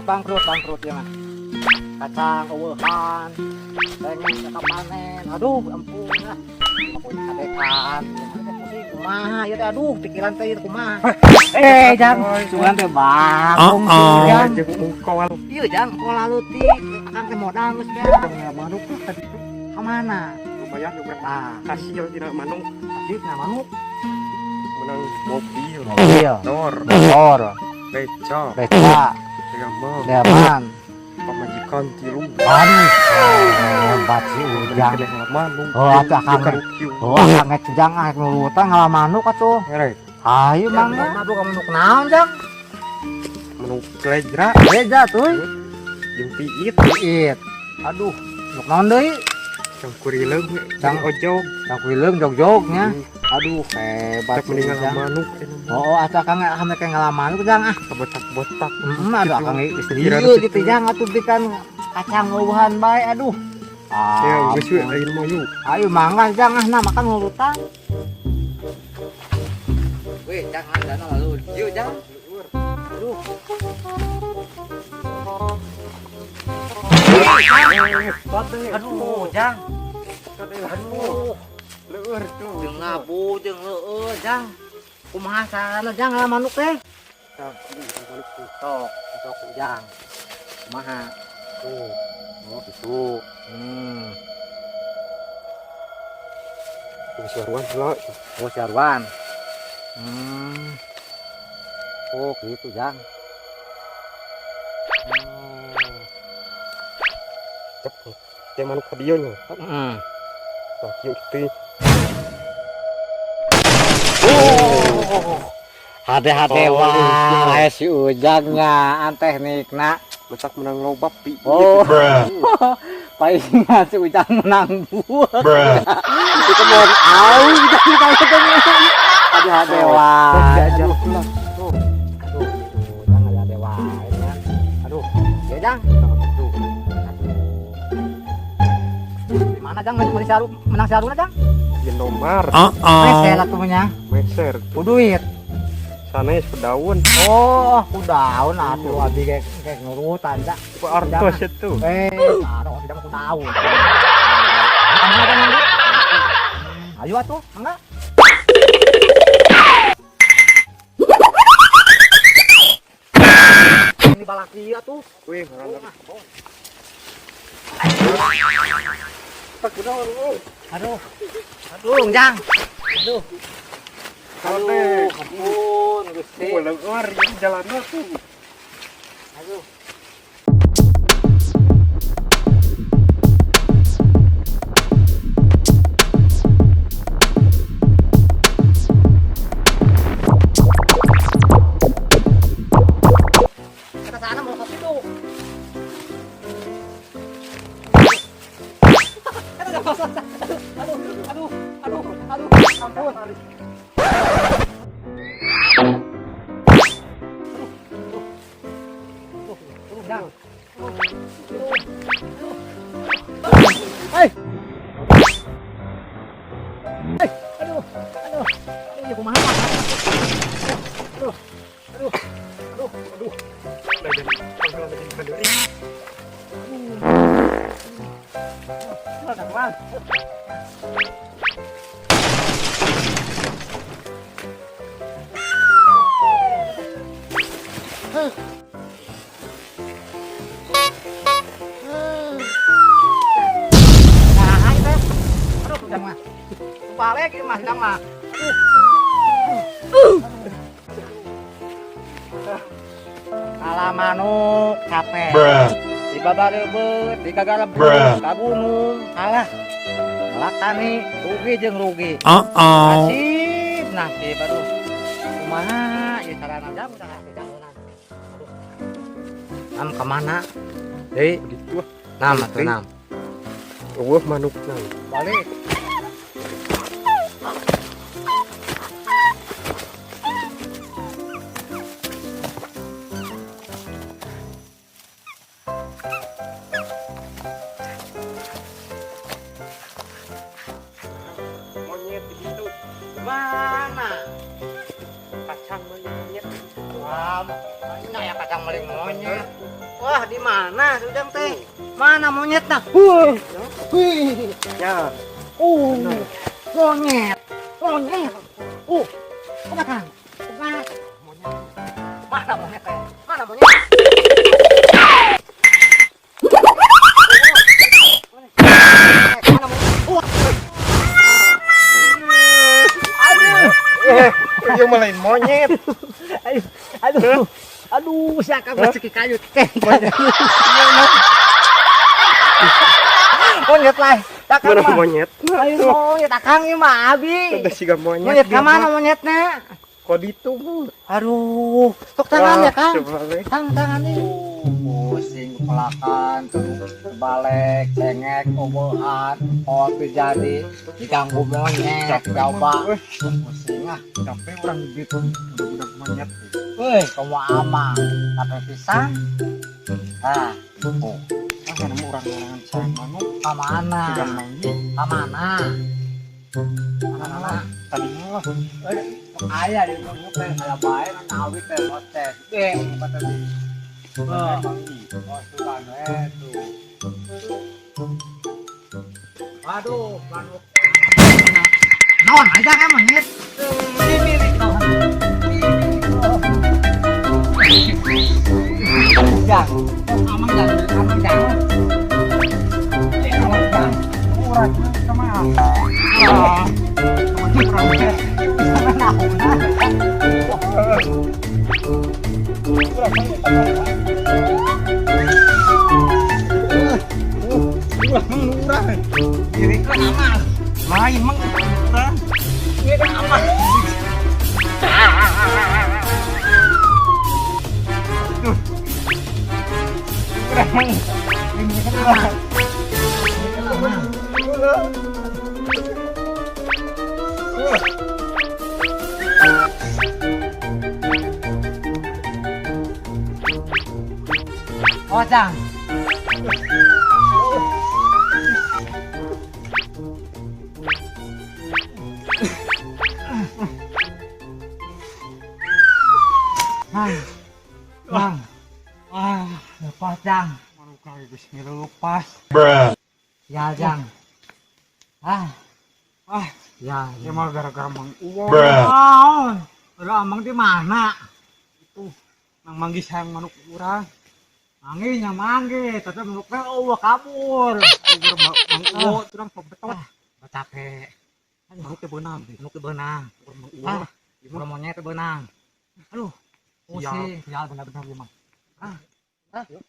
bangkrut ya mah. Kacang overhan, pengen cakap panen, aduh ampun lah. Ampun adekan, kumaha ya teh aduh pikiran teh kumaha. Jang, cuman teh bakong jang. Iya jang, kok lalu ti akan teh modal geus ya. Manuk tadi itu ka mana? Lumayan juga. Tah, Hasil tidak manuk. kasih na manuk. Menang mobil. Iya. Motor, Beca. beca, delman. Pemajikan tilu. Aduh, hebat sih ujang. Manuk. Oh, atuh akang. Oh, akang ngejang ah nurutan ngalah manuk atuh. Ngerek. Ayo mangga. Aduh kamu manuk naon jang? Manuk kelejra. Beda tuh. Jeung piit. Iit. Aduh, manuk naon deui? Yang kurileung. Cang ojog. Cang kuileung jog-jognya. Aduh, hebat Tak meninggal ujang. manuk. Oh, atuh akang ame kayak ngalah manuk jang ah. Botak-botak. Aduh akang ieu di jang atuh bikan kacang eueuhan bae aduh. Ya, geus we ayeuna mah yuk. Ayo mangga jang ah na makan ngurutan. Weh, jangan dana lalu. Yuk jang. Aduh. Aduh, jang. Aduh. Leur tuh. Jeung ngabu jeung heueuh jang. Kumaha sarana jang ngalah manuk teh? Sok, sok jang. Kumaha? Tuh. Oh, gitu. Suarwan lo. Oh, Syarwan. Oh, gitu jang. Cep. Teh manuk kadieu nya. Tah kieu teh. Hade-hade wae si ujangnya an teknikna. Besak menang lobak pi. Oh. Palingan si ujang menang buah. Itu mau au kita hade-hade wae. Aduh, jang hade-hade wae. Aduh, ya jang. Aduh. Di mana jang menang saruna jang? Di nomor. Meser atuhnya. Meser. Ku duit. Sanes pedaun. Oh, kudaun atuh abi kayak ngurutan dak. Ku artos itu. Taruh tidak kudaun. Ayo atuh, mangga. Ini balaki atuh. Wih, ngarang. Aduh. Aduh, jang. Aduh. Aduh, ampun, Gusti. Ulang yang jalan tuh. Aduh. Kita sana mau kopi tuh. Aduh, ampun. Hei. Aduh. Ini kumaha? Aduh. Balik ini mah sedang mah. Kalah manuk capek. Di babarebeut, di gagarebut, ka gunung, kalah. Kalah tani, rugi jeung rugi. Nasib aduh. Kumaha ieu carana jam jangunan. Nam ka mana? Deui Gitu. nam atuh nam. Eueuh manuk nang. Balik. Monyet gitu. Mana? Kacang monyet. Wah, Banyak ya kacang maling monyet. Wah, di mana Ujang teh? Mana monyetnya? Wih. Ya. Monyet. Monyet. Bukan. Bukan. Mana monyet teh? Mana monyet? Yung malay monyet. Aduh, siapa masih ke kayu teh? Monyet lah. Mana monyet? Ayo monyet akang ieu mah abi. Ada siga monyet. Monyet ka mana monyetnya? Kok ditu? Aduh, tok tangan ya Kang. Terbalik. Tangan nih. Pusing kepalakan, terbalik, cengek, obohan, kopi jadi diganggu monyet, coba. Pusing ah. Sampai orang gitu udah monyet. Weh, kamu amang, kata pisang. Ah, Masa nemu orang-orangan sayang manuk kemana? sudah manggil. Kemana? Kemana? Tadi malah Ayah di rumah teh, ayah baik, awit teh, hotel. Deh, kata dia. Oh, suka itu. Waduh, manuk. Naon aja kan monyet. Ini Jang, amang jang. Amang jang. Murah sama. ini kan amal. Main mang murah. Ini kan aman. Ini kan amal. Oh, Jang. Bang. Lepas, Jang. Manuk kali geus lepas. Ya, Jang. Ya, Emang gara-gara mang uang. Udah amang di mana? Nang manggis sayang manuk urang. Manggilnya manggil, tapi menurutnya kabur. Mang uang turang pembetot. Capek. Manuk teh beunang. Manuk teh beunang. Mang uang. Udah monyet teh beunang. Aduh, pusing. Ya benar-benar ya, Mang. Yuk.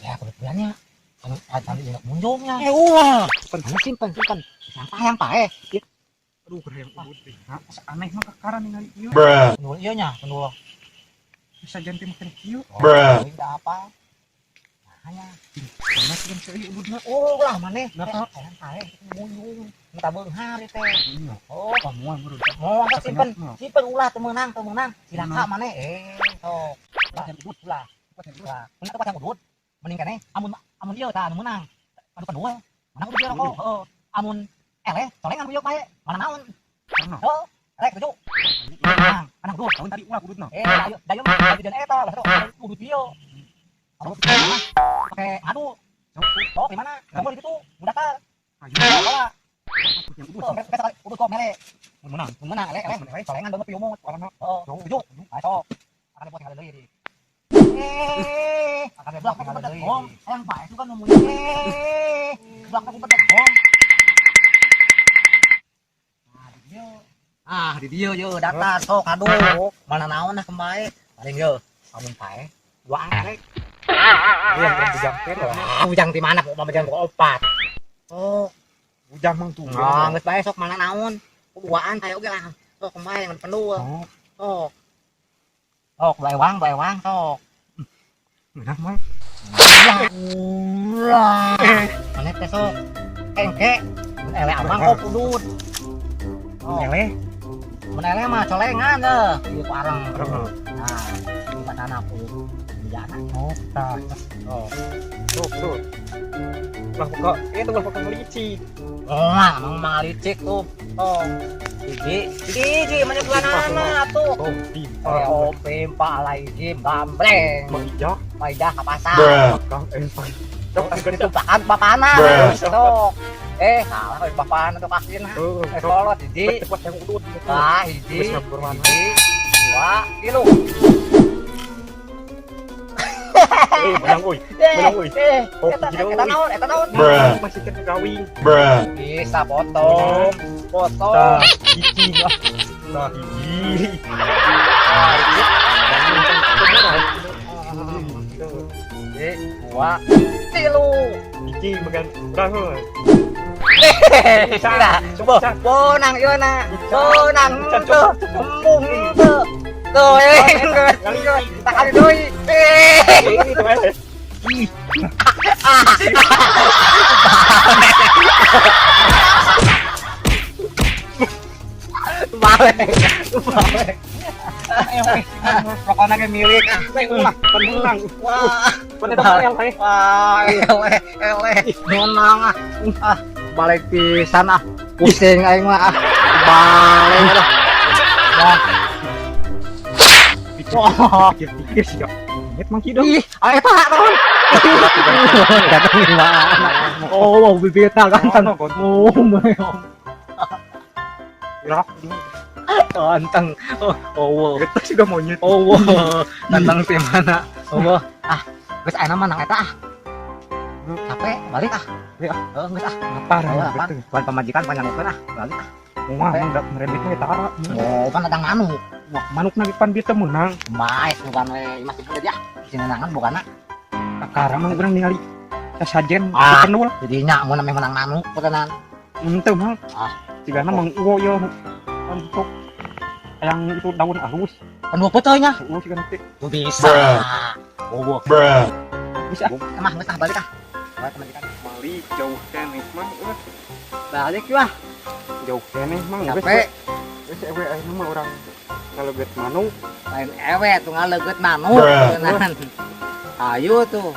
Ya kebetulannya ada yang munculnya. Simpan. Yang pae. Aduh, gerayang ubud teh. Aneh mah kakara ningali ieu. Penul ieu nya, penul. Bisa janti makan kieu. Tidak apa. Hanya Karena sudah seuih ubudna. oh lah maneh. Kenapa? Yang pae munjung. Minta beunghar teh. Oh, Pamuan bro. oh simpen ulah teu meunang. Silaka maneh. Sok. Lah ubud ulah. Mun tempat yang udut, mending keneh amun ieu tah anu meunang. Anu kedua, menang udut rokok. Heeh. Amun eleh, solengan uyeuh bae. Mana naon? Karena Heeh. Rek tujuh. Menang, kana udut. tahun tadi ulah udutna. Dayu mah jadi eta, lah udut ieu. Anu pakai aduh. Sok di mana? Kamu di situ, mudakar. Ayo. Bawa. Yang ubud. Udut kok mere. Menang. Menang eleh, solengan banget pieu mah. Karena Heeh. Tujuh. Ayo. Akan buat tinggal deui di. Akan blok aku bedeg bom. Yang Pak itu kan ngomongnya blok aku bedeg bom. Di dia yo data sok aduh. Mana naon nah kembae. Paling yo amun pae dua angkrek. yang bujang teh. Bujang di mana kok bujang kok opat. Oh, Bujang mang tuh. geus bae sok mana naon. Duaan kayak oge lah. Sok kembae ngan penuh. Sok. Sok bae wang sok. Menang mah. Ulah. Mana teh sok. Engke. Ele amang kok udut. Oh. Nyele. Mun ele mah colengan deh. Ieu ku areng. Nah, anak aku. Jangan. Oh, tak. Oh. Tuh. Lah kok itu lah kok licik. Oh, mang licik tuh. Oh. Gigi mana bulan anak tuh. Oh, di. Oh, pempa lagi gambreng. Manja. Maidah ke pasar. Kang Pak. Cok Itu bapana. Tuh. Salah bapana tuh kasih nah. Kolot hiji. Cepat yang udut. Hiji. Wis berwarna. Dua, tilu. Menang euy. Oh, Eta naon? Masih kan kawin. Bisa potong. Hiji. Nah, hiji. Dua, tilu. Hiji makan urang heuh. Coba. Bonang ieu na. Bonang tuh. Embung tuh. Tuh, tak ada duit. Ini tuh Balik. Pokoknya kayak milik. ulah penang. Wah, Pada yang lain. wah, menang balik pisan pusing aing mah balik dah. Wah. Pikir sih kak. Net mangki dong. Ih, eta kawan. Datang gimana? Oh, bibitna ganteng. Oh, meong. Rak. Ganteng. Oh, Kita sudah monyet. oh, ganteng di mana? Oh, geus ayeuna mah nang eta capek balik Ya. Heeh, geus Apa Apa? Buat pamajikan panjangkeun balik Wah, enggak merebitnya eta ara. Oh, kan ada manuk. Wah, manuk nagi pan bisa menang. Baik, bukan we masih boleh dia. Sini nangan bukan Sekarang mah urang ningali sasajen Ah. penuh. jadi nya mun menang manuk putenan. Henteu mah. Cigana mang uwo yo untuk yang itu daun halus. Anu peuteung nya. Uwo cigana teh. Tuh bisa. Oh, Bisa. emah geus balik Balik pamajikan. Balik jauh keneh mah. Balik wah. Jauh keneh mah Capek. Wes ewe ayeuna mah urang ngaleget manuk. Lain ewe tuh ngaleget manuk putenan. Ayo tuh.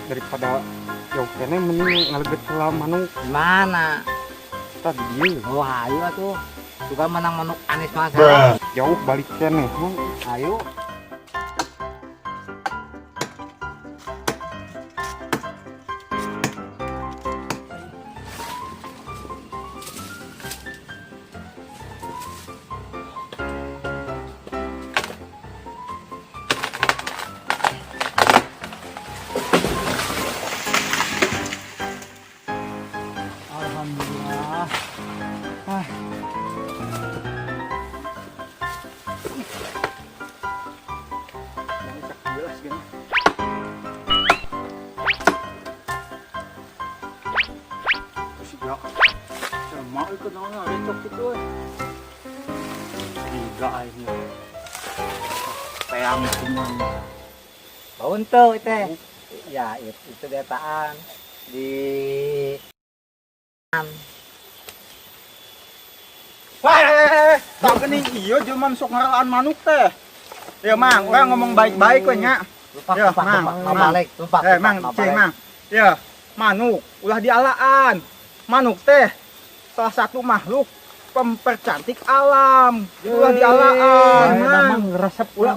Daripada jauh keneh mending ngaleget heula manuk. Gimana? Tadi dieu. Oh, ayo tuh. Juga menang manuk Anis Mas. Jauh balik keneh mah. Ayo. Alhamdulillah. Mau ikut nona recok itu. Tiga akhirnya. Peang cuman. Baun tuh itu. Ya, itu detaan di Tak geuning ieu jelema sok ngaralaan manuk teh. Ya Mang, urang ngomong baik-baik we nya. Ya, Mang, balik, lupa. Mang, cing Mang. Ya, manuk ulah dialaan. Manuk teh salah satu makhluk pempercantik alam. Ulah dialaan, Mang. resep Ulah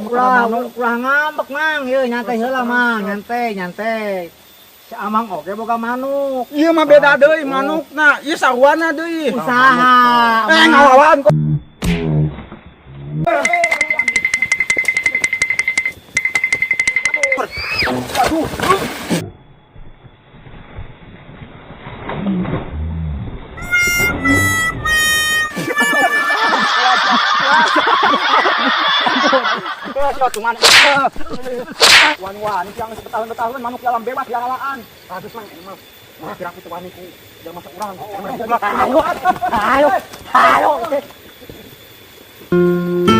ngambek, Mang. Yeuh, nyantai heula, Mang. Nyantai. Si Amang oge boga manuk. Ieu mah beda deui manukna. Ieu saruana deui. Usaha. Ngalawan kok. Cuman wan-wan yang setahun-tahun manuk dalam bebas di alaan. Kasus Mang emang. Wah, kira itu waniku jangan masuk urang. Ayo.